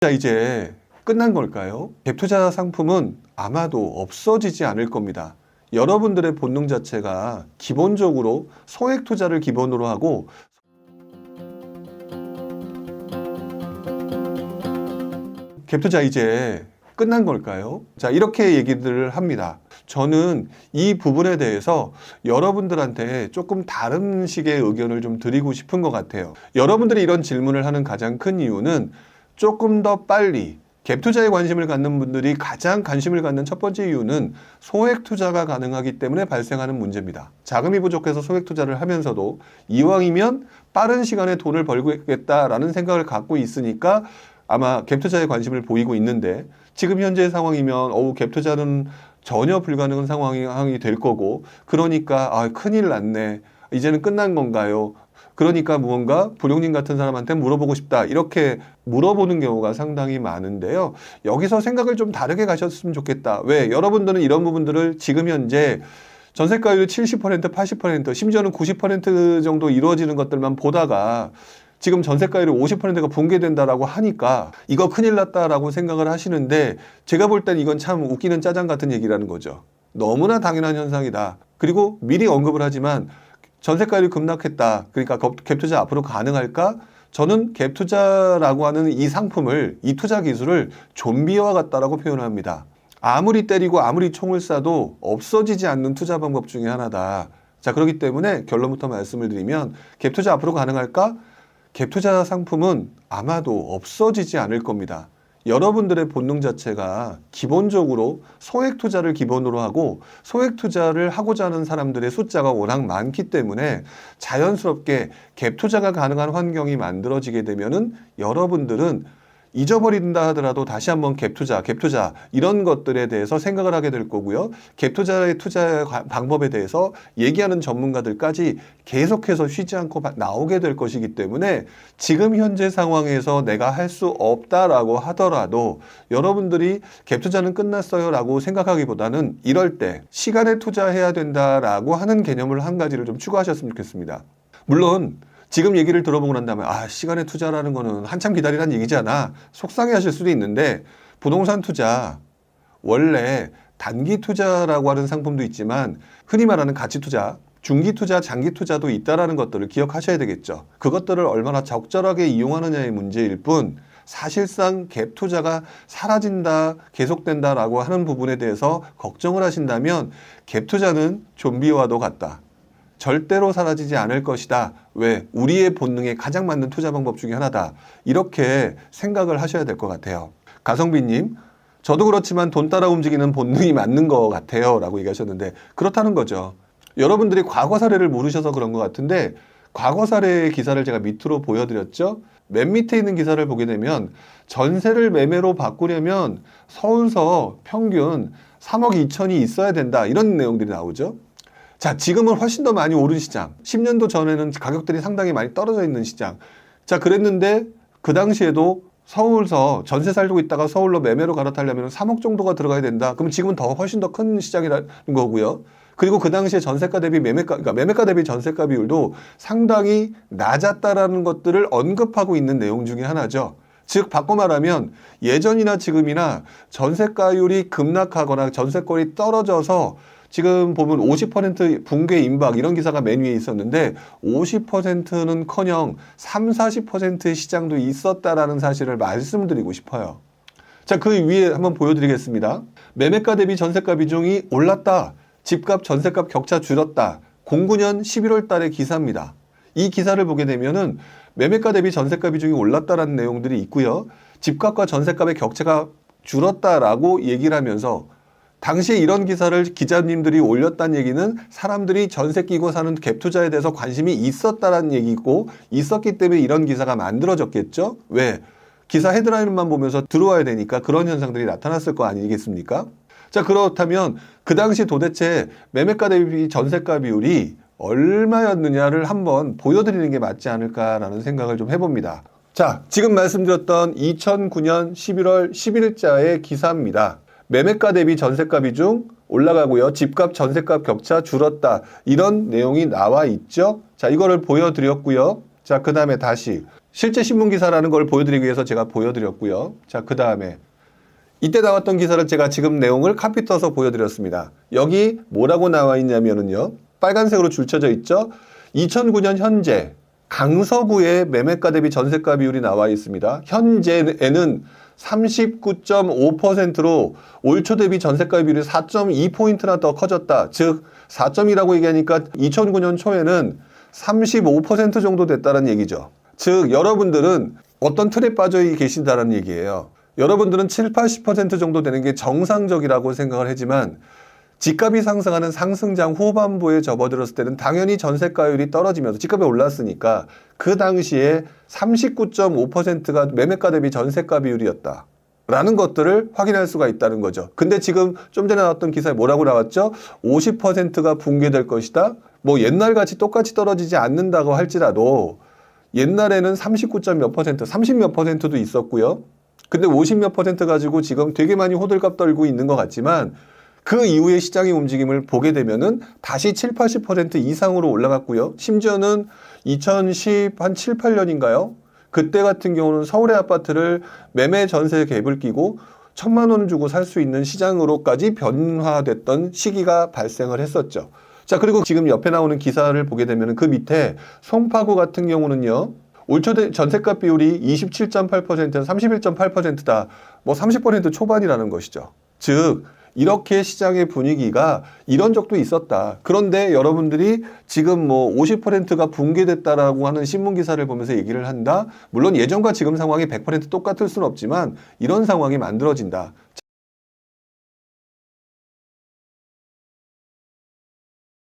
자, 이제 끝난 걸까요? 갭투자 상품은 아마도 없어지지 않을 겁니다. 여러분들의 본능 자체가 기본적으로 소액 투자를 기본으로 하고 갭투자 이제 끝난 걸까요? 자, 이렇게 얘기들을 합니다. 저는 이 부분에 대해서 여러분들한테 조금 다른 식의 의견을 좀 드리고 싶은 것 같아요. 여러분들이 이런 질문을 하는 가장 큰 이유는 조금 더 빨리 갭 투자에 관심을 갖는 분들이 가장 관심을 갖는 첫 번째 이유는 소액 투자가 가능하기 때문에 발생하는 문제입니다. 자금이 부족해서 소액 투자를 하면서도 이왕이면 빠른 시간에 돈을 벌겠다라는 생각을 갖고 있으니까 아마 갭 투자에 관심을 보이고 있는데, 지금 현재 상황이면 갭 투자는 전혀 불가능한 상황이 될 거고, 그러니까 큰일 났네, 이제는 끝난 건가요? 그러니까 무언가 불용님 같은 사람한테 물어보고 싶다, 이렇게 물어보는 경우가 상당히 많은데요. 여기서 생각을 좀 다르게 가셨으면 좋겠다. 왜? 여러분들은 이런 부분들을 지금 현재 전세가율이 70%, 80%, 심지어는 90% 정도 이루어지는 것들만 보다가 지금 전세가율이 50%가 붕괴된다라고 하니까 이거 큰일 났다라고 생각을 하시는데, 제가 볼 땐 이건 참 웃기는 짜장 같은 얘기라는 거죠. 너무나 당연한 현상이다. 그리고 미리 언급을 하지만 전세가율이 급락했다, 그러니까 갭투자 앞으로 가능할까? 저는 갭투자라고 하는 이 상품을, 이 투자 기술을 좀비와 같다라고 표현합니다. 아무리 때리고 아무리 총을 쏴도 없어지지 않는 투자 방법 중에 하나다. 자, 그렇기 때문에 결론부터 말씀을 드리면 갭투자 앞으로 가능할까? 갭투자 상품은 아마도 없어지지 않을 겁니다. 여러분들의 본능 자체가 기본적으로 소액 투자를 기본으로 하고, 소액 투자를 하고자 하는 사람들의 숫자가 워낙 많기 때문에 자연스럽게 갭 투자가 가능한 환경이 만들어지게 되면은 여러분들은 잊어버린다 하더라도 다시 한번 갭 투자 이런 것들에 대해서 생각을 하게 될 거고요. 갭 투자의 투자 방법에 대해서 얘기하는 전문가들까지 계속해서 쉬지 않고 나오게 될 것이기 때문에, 지금 현재 상황에서 내가 할 수 없다라고 하더라도 여러분들이 갭 투자는 끝났어요 라고 생각하기보다는 이럴 때 시간에 투자해야 된다라고 하는 개념을 한 가지를 좀 추가하셨으면 좋겠습니다. 물론 지금 얘기를 들어보고 난 다음에 시간에 투자라는 거는 한참 기다리라는 얘기잖아, 속상해 하실 수도 있는데, 부동산 투자 원래 단기 투자라고 하는 상품도 있지만 흔히 말하는 가치 투자, 중기 투자, 장기 투자도 있다라는 것들을 기억하셔야 되겠죠. 그것들을 얼마나 적절하게 이용하느냐의 문제일 뿐, 사실상 갭 투자가 사라진다, 계속된다라고 하는 부분에 대해서 걱정을 하신다면 갭 투자는 좀비와도 같다. 절대로 사라지지 않을 것이다. 왜? 우리의 본능에 가장 맞는 투자 방법 중에 하나다. 이렇게 생각을 하셔야 될 것 같아요. 가성비님, 저도 그렇지만 돈 따라 움직이는 본능이 맞는 것 같아요 라고 얘기하셨는데, 그렇다는 거죠. 여러분들이 과거 사례를 모르셔서 그런 것 같은데, 과거 사례의 기사를 제가 밑으로 보여드렸죠. 맨 밑에 있는 기사를 보게 되면 전세를 매매로 바꾸려면 서울서 평균 3억 2천이 있어야 된다, 이런 내용들이 나오죠. 자, 지금은 훨씬 더 많이 오른 시장, 10년도 전에는 가격들이 상당히 많이 떨어져 있는 시장. 자, 그랬는데 그 당시에도 서울서 전세 살고 있다가 서울로 매매로 갈아타려면 3억 정도가 들어가야 된다. 그럼 지금은 훨씬 더 큰 시장이라는 거고요. 그리고 그 당시에 전세가 대비 그러니까 매매가 대비 전세가 비율도 상당히 낮았다라는 것들을 언급하고 있는 내용 중에 하나죠. 즉, 바꿔 말하면 예전이나 지금이나 전세가율이 급락하거나 전세권이 떨어져서 지금 보면 50% 붕괴 임박 이런 기사가 맨 위에 있었는데, 50%는 커녕 30-40%의 시장도 있었다라는 사실을 말씀드리고 싶어요. 자, 그 위에 한번 보여드리겠습니다. 매매가 대비 전세가 비중이 올랐다. 집값 전세값 격차 줄었다. 09년 11월 달의 기사입니다. 이 기사를 보게 되면은 매매가 대비 전세가 비중이 올랐다라는 내용들이 있고요. 집값과 전세값의 격차가 줄었다라고 얘기를 하면서, 당시에 이런 기사를 기자님들이 올렸다는 얘기는 사람들이 전세 끼고 사는 갭 투자에 대해서 관심이 있었다라는 얘기고, 있었기 때문에 이런 기사가 만들어졌겠죠. 왜? 기사 헤드라인만 보면서 들어와야 되니까 그런 현상들이 나타났을 거 아니겠습니까? 자, 그렇다면 그 당시 도대체 매매가 대비 전세가 비율이 얼마였느냐를 한번 보여드리는 게 맞지 않을까라는 생각을 좀 해봅니다. 자, 지금 말씀드렸던 2009년 11월 10일자의 기사입니다. 매매가 대비 전세가 비중 올라가고요. 집값 전세값 격차 줄었다. 이런 내용이 나와 있죠. 자, 이거를 보여드렸고요. 자, 그 다음에 다시 실제 신문 기사라는 걸 보여드리기 위해서 제가 보여드렸고요. 자, 그 다음에 이때 나왔던 기사를 제가 지금 내용을 카피 떠서 보여드렸습니다. 여기 뭐라고 나와 있냐면은요. 빨간색으로 줄쳐져 있죠. 2009년 현재 강서구의 매매가 대비 전세가 비율이 나와 있습니다. 현재에는 39.5%로 올 초 대비 전세가 비율이 4.2포인트나 더 커졌다. 즉 4.2라고 얘기하니까 2009년 초에는 35% 정도 됐다는 얘기죠. 즉 여러분들은 어떤 틀에 빠져 계신다는 얘기예요. 여러분들은 7, 80% 정도 되는 게 정상적이라고 생각을 하지만 집값이 상승하는 상승장 후반부에 접어들었을 때는 당연히 전세가율이 떨어지면서 집값이 올랐으니까 그 당시에 39.5%가 매매가 대비 전세가 비율이었다. 라는 것들을 확인할 수가 있다는 거죠. 근데 지금 좀 전에 나왔던 기사에 뭐라고 나왔죠? 50%가 붕괴될 것이다. 뭐 옛날같이 똑같이 떨어지지 않는다고 할지라도 옛날에는 39점 몇 퍼센트, 30 몇 퍼센트도 있었고요. 근데 50 몇 퍼센트 가지고 지금 되게 많이 호들갑 떨고 있는 것 같지만 그 이후의 시장의 움직임을 보게 되면은 다시 7, 80% 이상으로 올라갔고요. 심지어는 2010, 한 7, 8년인가요? 그때 같은 경우는 서울의 아파트를 매매 전세 갭을 끼고 1,000만 원 주고 살 수 있는 시장으로까지 변화됐던 시기가 발생을 했었죠. 자, 그리고 지금 옆에 나오는 기사를 보게 되면 그 밑에 송파구 같은 경우는요. 올 초 전세가 비율이 27.8%에서 31.8%다. 뭐 30% 초반이라는 것이죠. 즉 이렇게 시장의 분위기가 이런 적도 있었다. 그런데 여러분들이 지금 뭐 50%가 붕괴됐다라고 하는 신문 기사를 보면서 얘기를 한다. 물론 예전과 지금 상황이 100% 똑같을 수는 없지만 이런 상황이 만들어진다.